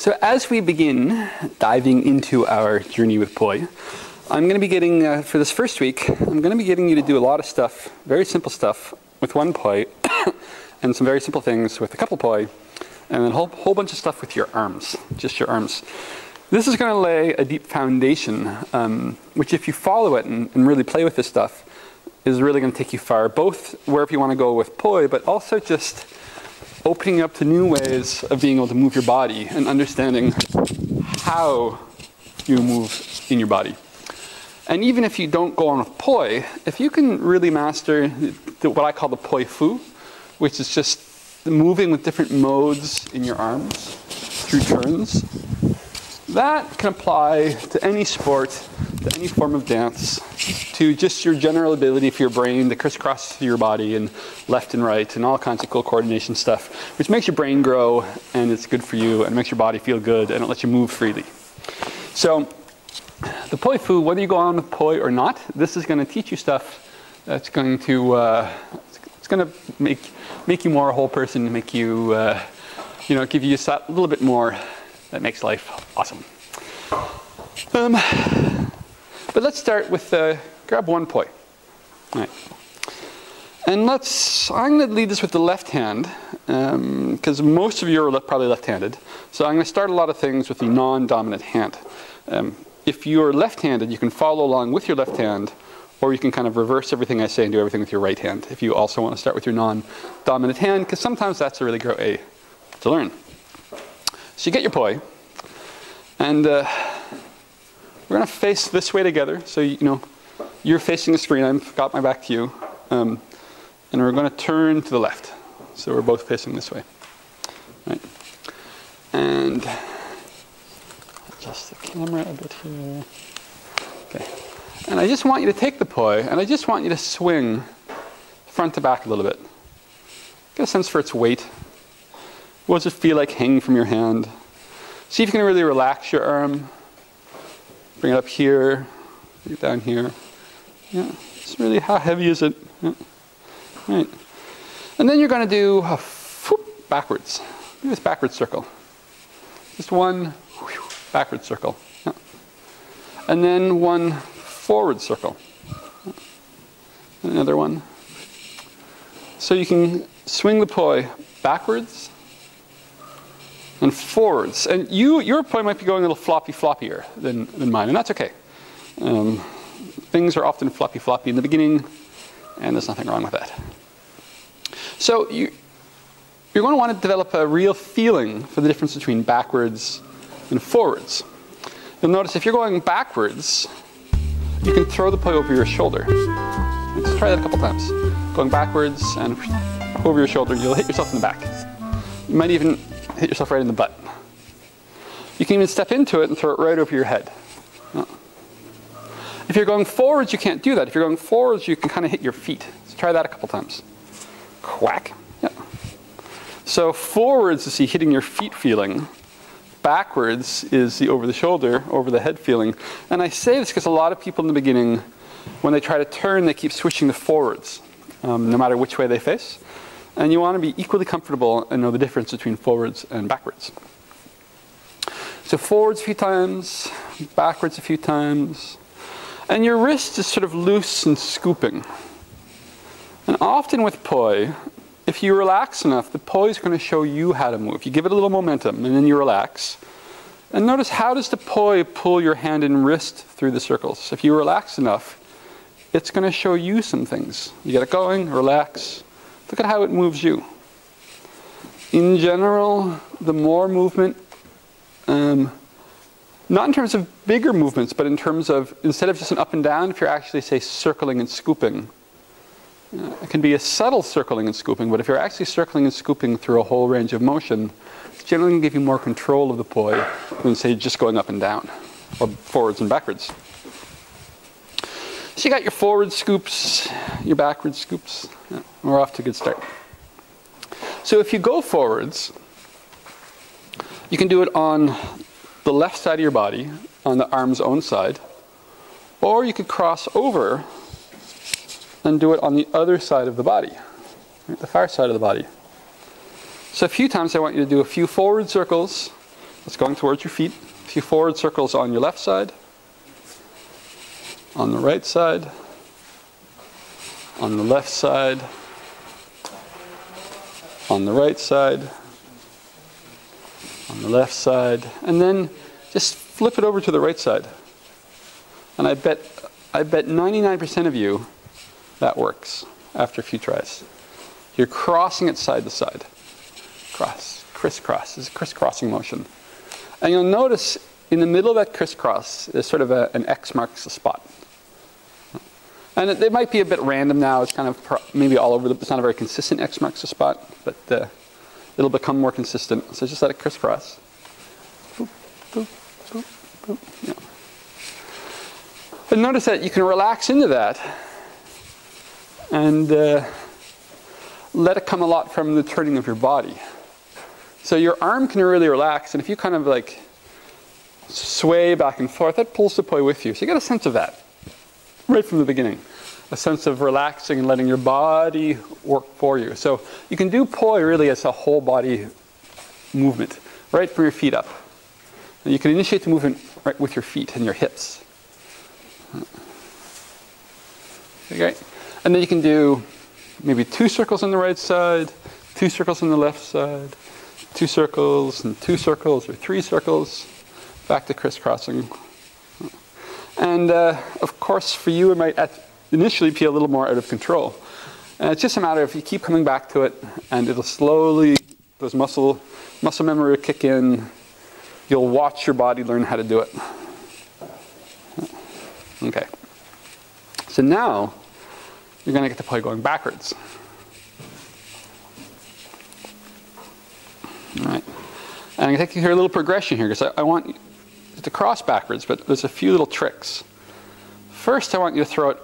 So as we begin diving into our journey with Poi, I'm going to be getting, for this first week, I'm going to be getting you to do a lot of stuff, very simple stuff, with one Poi, and some very simple things with a couple Poi, and then a whole bunch of stuff with your arms, just your arms. This is going to lay a deep foundation, which if you follow it and really play with this stuff, is really going to take you far, both wherever you want to go with Poi, but also just opening up to new ways of being able to move your body and understanding how you move in your body. And even if you don't go on with Poi, if you can really master what I call the Poi Fu, which is just moving with different modes in your arms through turns, that can apply to any sport, to any form of dance, to just your general ability for your brain to crisscross through your body and left and right and all kinds of cool coordination stuff, which makes your brain grow and it's good for you and makes your body feel good and it lets you move freely. So the Poi Fu, whether you go on with Poi or not, this is going to teach you stuff that's going to make you more a whole person, make you give you a little bit more that makes life awesome. But let's start with grab one Poi. All right. And I'm going to lead this with the left hand, because most of you are probably left-handed. So I'm going to start a lot of things with the non-dominant hand. If you're left-handed, you can follow along with your left hand, or you can kind of reverse everything I say and do everything with your right hand, if you also want to start with your non-dominant hand, because sometimes that's a really great way to learn. So you get your Poi, and we're going to face this way together. So you're facing the screen, I've got my back to you, and we're going to turn to the left. So we're both facing this way. Right. And adjust the camera a bit here. Okay. And I just want you to take the Poi, and I just want you to swing front to back a little bit. Get a sense for its weight. What does it feel like hanging from your hand? See if you can really relax your arm. Bring it up here, bring it down here. Yeah, it's really, how heavy is it? Yeah. Right. And then you're going to do a whoop, backwards. Do this backwards circle. Just one whew, backwards circle. Yeah. And then one forward circle. Yeah. And another one. So you can swing the Poi backwards and forwards. And your Poi might be going a little floppier than mine, and that's okay. Things are often floppy in the beginning, and there's nothing wrong with that. So you're going to want to develop a real feeling for the difference between backwards and forwards. You'll notice if you're going backwards, you can throw the Poi over your shoulder. Let's try that a couple times. Going backwards and over your shoulder, you'll hit yourself in the back. You might even hit yourself right in the butt. You can even step into it and throw it right over your head. If you're going forwards, you can't do that. If you're going forwards, you can kind of hit your feet. Let's try that a couple times. Quack. Yeah. So forwards is the hitting your feet feeling. Backwards is the over the shoulder, over the head feeling. And I say this because a lot of people in the beginning, when they try to turn, they keep switching to forwards, no matter which way they face. And you want to be equally comfortable and know the difference between forwards and backwards. So forwards a few times, backwards a few times. And your wrist is sort of loose and scooping. And often with Poi, if you relax enough, the Poi is going to show you how to move. You give it a little momentum and then you relax. And notice, how does the Poi pull your hand and wrist through the circles? If you relax enough, it's going to show you some things. You get it going, relax. Look at how it moves you. In general, the more movement, not in terms of bigger movements, but in terms of, instead of just an up and down, if you're actually, say, circling and scooping, it can be a subtle circling and scooping, but if you're actually circling and scooping through a whole range of motion, it's generally going to give you more control of the Poi than, say, just going up and down, or forwards and backwards. So you got your forward scoops, your backward scoops. Yeah, we're off to a good start. So if you go forwards, you can do it on the left side of your body, on the arm's own side, or you could cross over and do it on the other side of the body, right, the far side of the body. So a few times I want you to do a few forward circles, It's going towards your feet. A few forward circles on your left side, on the right side, on the left side, on the right side, on the left side, and then just flip it over to the right side. And I bet 99% of you that works after a few tries. You're crossing it side to side. Cross, crisscross. It's a crisscrossing motion. And you'll notice in the middle of that crisscross, there's sort of an X marks the spot. And it might be a bit random now. It's kind of maybe all over. It's not a very consistent X marks the spot, but it'll become more consistent. So just let it crisscross. Boop, boop, boop, boop. Yeah. But notice that you can relax into that and let it come a lot from the turning of your body. So your arm can really relax, and if you kind of like sway back and forth, that pulls the poi with you. So you get a sense of that right from the beginning. A sense of relaxing and letting your body work for you. So you can do poi really as a whole body movement, right from your feet up. And you can initiate the movement right with your feet and your hips. Okay. And then you can do maybe 2 circles on the right side, 2 circles on the left side, 2 circles and 2 circles or 3 circles, back to crisscrossing. And of course for you it might initially be a little more out of control. And it's just a matter of you keep coming back to it and it'll slowly, those muscle memory will kick in. You'll watch your body learn how to do it. Okay. So now you're going to get the poi going backwards. All right. And I'm going to take you through a little progression here because I want you to cross backwards, but there's a few little tricks. First, I want you to throw it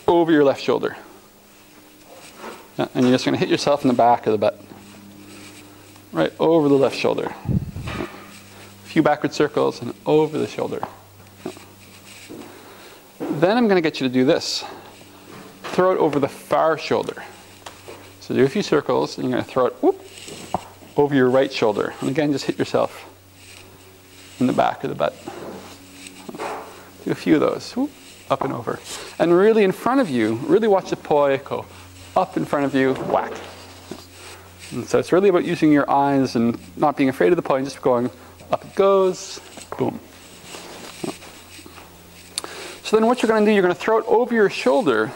over your left shoulder. Yeah, and you're just going to hit yourself in the back of the butt. Right over the left shoulder. Yeah. A few backward circles and over the shoulder. Yeah. Then I'm going to get you to do this. Throw it over the far shoulder. So do a few circles, and you're going to throw it whoop, over your right shoulder. And again, just hit yourself in the back of the butt. Do a few of those, whoop, up and over. And really in front of you, really watch the poi go up in front of you, whack. And so it's really about using your eyes and not being afraid of the poi and just going up it goes, boom. So then what you're going to do, you're going to throw it over your shoulder,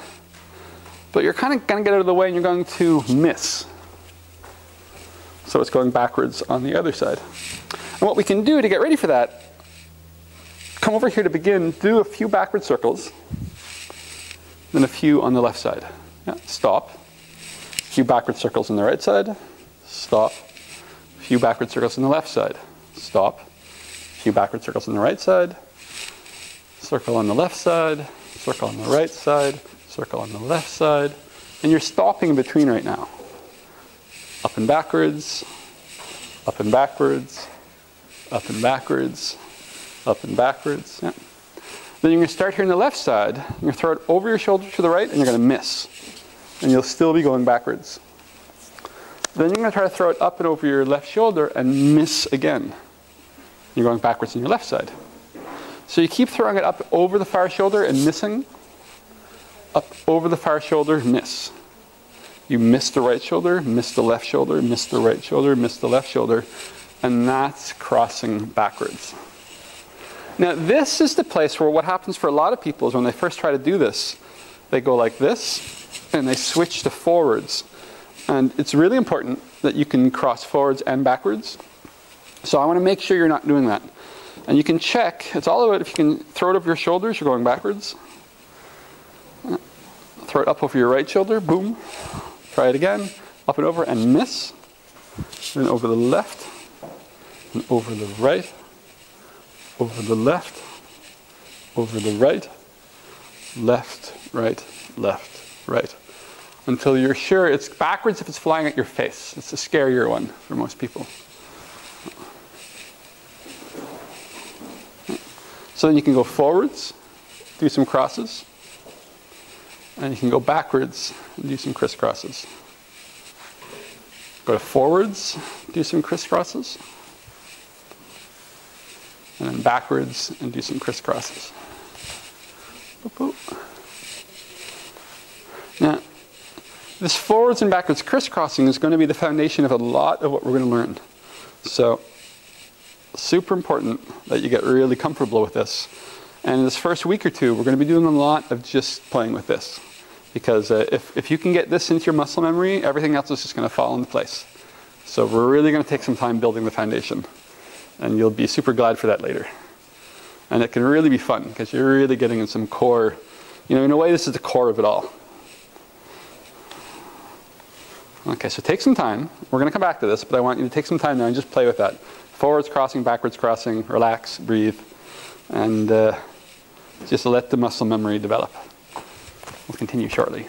but you're kind of going to get out of the way and you're going to miss. So it's going backwards on the other side. And what we can do to get ready for that, come over here to begin, do a few backward circles, then a few on the left side. Yeah, stop. A few backward circles on the right side, stop. A few backward circles on the left side, stop. A few backward circles on the right side, circle on the left side, circle on the right side, circle on the left side, and you're stopping in between right now. Up and backwards, up and backwards, up and backwards, up and backwards. Yeah. Then you're going to start here on the left side. You're going to throw it over your shoulder to the right, and you're going to miss. And you'll still be going backwards. Then you're going to try to throw it up and over your left shoulder and miss again. You're going backwards on your left side. So you keep throwing it up over the far shoulder and missing. Up over the far shoulder, miss. You miss the right shoulder, miss the left shoulder, miss the right shoulder, miss the left shoulder, and that's crossing backwards. Now this is the place where what happens for a lot of people is when they first try to do this, they go like this, and they switch to forwards. And it's really important that you can cross forwards and backwards. So I want to make sure you're not doing that. And you can check, it's all about if you can throw it over your shoulders, you're going backwards. Throw it up over your right shoulder, boom. Try it again, up and over, and miss. Then over the left, and over the right, over the left, over the right, left, right, until you're sure it's backwards if it's flying at your face. It's the scarier one for most people. So then you can go forwards, do some crosses, and you can go backwards and do some crisscrosses. Go to forwards, do some crisscrosses. and then backwards, and do some crisscrosses. Boop, boop. Now, this forwards and backwards crisscrossing is going to be the foundation of a lot of what we're going to learn. So, super important that you get really comfortable with this. And in this first week or two, we're going to be doing a lot of just playing with this. Because if you can get this into your muscle memory, everything else is just going to fall into place. So we're really going to take some time building the foundation. And you'll be super glad for that later. And it can really be fun, because you're really getting in some core. You know, in a way, this is the core of it all. Okay, so take some time. We're going to come back to this, but I want you to take some time now and just play with that. Forwards crossing, backwards crossing, relax, breathe, and just let the muscle memory develop. We'll continue shortly.